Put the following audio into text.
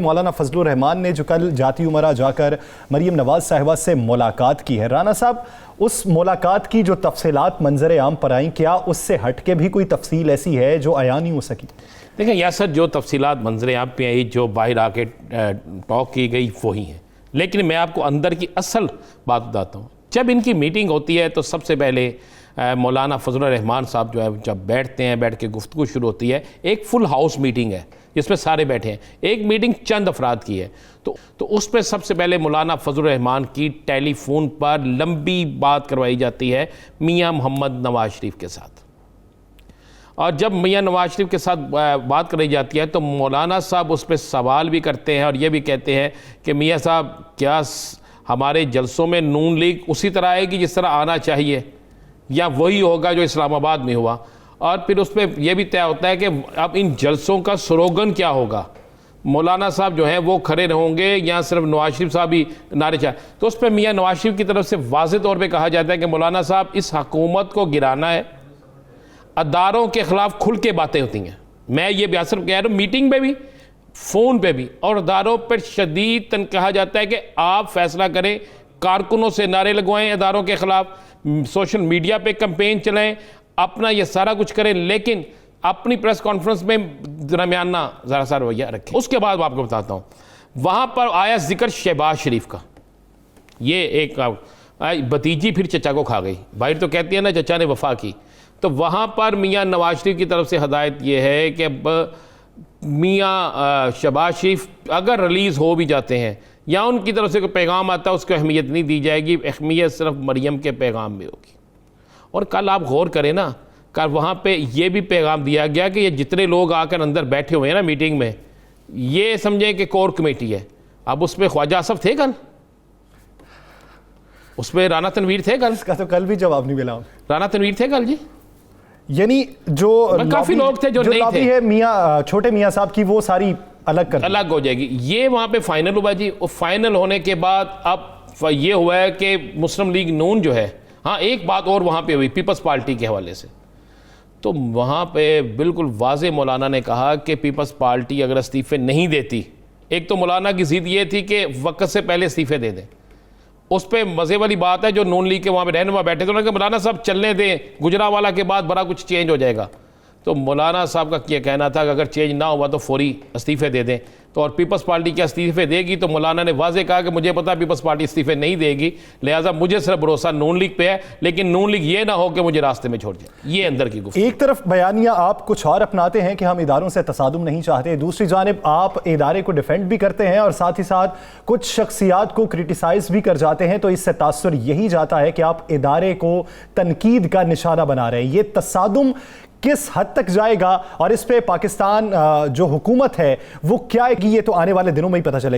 مولانا فضل الرحمان نے جو کل جاتی امرا جا کر مریم نواز صاحبہ سے ملاقات کی ہے، رانا صاحب اس ملاقات کی جو تفصیلات منظر عام پر آئیں، کیا اس سے ہٹ کے بھی کوئی تفصیل ایسی ہے جو عیاں نہیں ہو سکی؟ دیکھیں یاسر، جو تفصیلات منظر عام پہ آئی، جو باہر آ کے ٹاک کی گئی وہی ہیں، لیکن میں آپ کو اندر کی اصل بات بتاتا ہوں۔ جب ان کی میٹنگ ہوتی ہے تو سب سے پہلے مولانا فضل الرحمان صاحب جو ہے جب بیٹھتے ہیں، بیٹھ کے گفتگو شروع ہوتی ہے، ایک فل ہاؤس میٹنگ ہے جس میں سارے بیٹھے ہیں، ایک میٹنگ چند افراد کی ہے، تو اس پہ سب سے پہلے مولانا فضل الرحمان کی ٹیلی فون پر لمبی بات کروائی جاتی ہے میاں محمد نواز شریف کے ساتھ، اور جب میاں نواز شریف کے ساتھ بات کرائی جاتی ہے تو مولانا صاحب اس پہ سوال بھی کرتے ہیں اور یہ بھی کہتے ہیں کہ میاں صاحب کیا ہمارے جلسوں میں نون لیگ اسی طرح آئے گی جس طرح آنا چاہیے، یا وہی ہوگا جو اسلام آباد میں ہوا؟ اور پھر اس پہ یہ بھی طے ہوتا ہے کہ اب ان جلسوں کا سلوگن کیا ہوگا، مولانا صاحب جو ہیں وہ کھڑے رہوں گے یا صرف نواز شریف صاحب ہی نعرے چاہیں؟ تو اس پہ میاں نواز شریف کی طرف سے واضح طور پہ کہا جاتا ہے کہ مولانا صاحب اس حکومت کو گرانا ہے، اداروں کے خلاف کھل کے باتیں ہوتی ہیں، میں یہ بھی صرف کہہ رہا ہوں، میٹنگ پہ بھی، فون پہ بھی، اور اداروں پر شدید کہا جاتا ہے کہ آپ فیصلہ کریں، کارکنوں سے نعرے لگوائیں اداروں کے خلاف، سوشل میڈیا پہ کمپین چلائیں، اپنا یہ سارا کچھ کریں، لیکن اپنی پریس کانفرنس میں درمیانہ ذرا سا رویہ رکھیں۔ اس کے بعد میں آپ کو بتاتا ہوں، وہاں پر آیا ذکر شہباز شریف کا، یہ ایک بھتیجی پھر چچا کو کھا گئی، باہر تو کہتی ہے نا چچا نے وفا کی، تو وہاں پر میاں نواز شریف کی طرف سے ہدایت یہ ہے کہ میاں شہباز شریف اگر ریلیز ہو بھی جاتے ہیں یا ان کی طرف سے کوئی پیغام آتا ہے اس کو اہمیت نہیں دی جائے گی، اہمیت صرف مریم کے پیغام میں ہوگی۔ اور کل آپ غور کریں نا، کل وہاں پہ یہ بھی پیغام دیا گیا کہ یہ جتنے لوگ آ کر اندر بیٹھے ہوئے ہیں نا میٹنگ میں، یہ سمجھیں کہ کور کمیٹی ہے۔ اب اس پہ خواجہ آصف تھے کل، اس پہ رانا تنویر تھے کل، اس کا تو کل بھی جواب نہیں ملا۔ رانا تنویر تھے کل جی، یعنی جو کافی لوگ تھے جو نہیں لابی تھے، ہے میاں چھوٹے میاں صاحب کی، وہ ساری الگ ہو جائے گی۔ یہ وہاں پہ فائنل ہوا جی، اور فائنل ہونے کے بعد اب یہ ہوا ہے کہ مسلم لیگ نون جو ہے، ہاں ایک بات اور وہاں پہ ہوئی پیپلز پارٹی کے حوالے سے، تو وہاں پہ بالکل واضح مولانا نے کہا کہ پیپلز پارٹی اگر استعفے نہیں دیتی، ایک تو مولانا کی ضد یہ تھی کہ وقت سے پہلے استعفے دے دیں، اس پہ مزے والی بات ہے جو نون لیگ کے وہاں پہ رہنما بیٹھے تھے، انہوں نے کہا مولانا صاحب چلنے دیں، گجرانوالہ کے بعد بڑا کچھ چینج ہو جائے گا، تو مولانا صاحب کا یہ کہنا تھا کہ اگر چینج نہ ہوا تو فوری استعفے دے دیں، تو اور پیپلز پارٹی کیا استعفے دے گی؟ تو مولانا نے واضح کہا کہ مجھے پتا پیپلز پارٹی استعفے نہیں دے گی، لہٰذا مجھے صرف بھروسہ نون لیگ پہ ہے، لیکن نون لیگ یہ نہ ہو کہ مجھے راستے میں چھوڑ جائے۔ یہ اندر کی گفتگو۔ ایک طرف بیانیہ آپ کچھ اور اپناتے ہیں کہ ہم اداروں سے تصادم نہیں چاہتے، دوسری جانب آپ ادارے کو ڈیفینڈ بھی کرتے ہیں اور ساتھ ہی ساتھ کچھ شخصیات کو کرٹیسائز بھی کر جاتے ہیں، تو اس سے تاثر یہی جاتا ہے کہ آپ ادارے کو تنقید کا نشانہ بنا رہے ہیں۔ یہ تصادم کس حد تک جائے گا اور اس پہ پاکستان جو حکومت ہے وہ کیا ہے، یہ تو آنے والے دنوں میں ہی پتہ چلے گا۔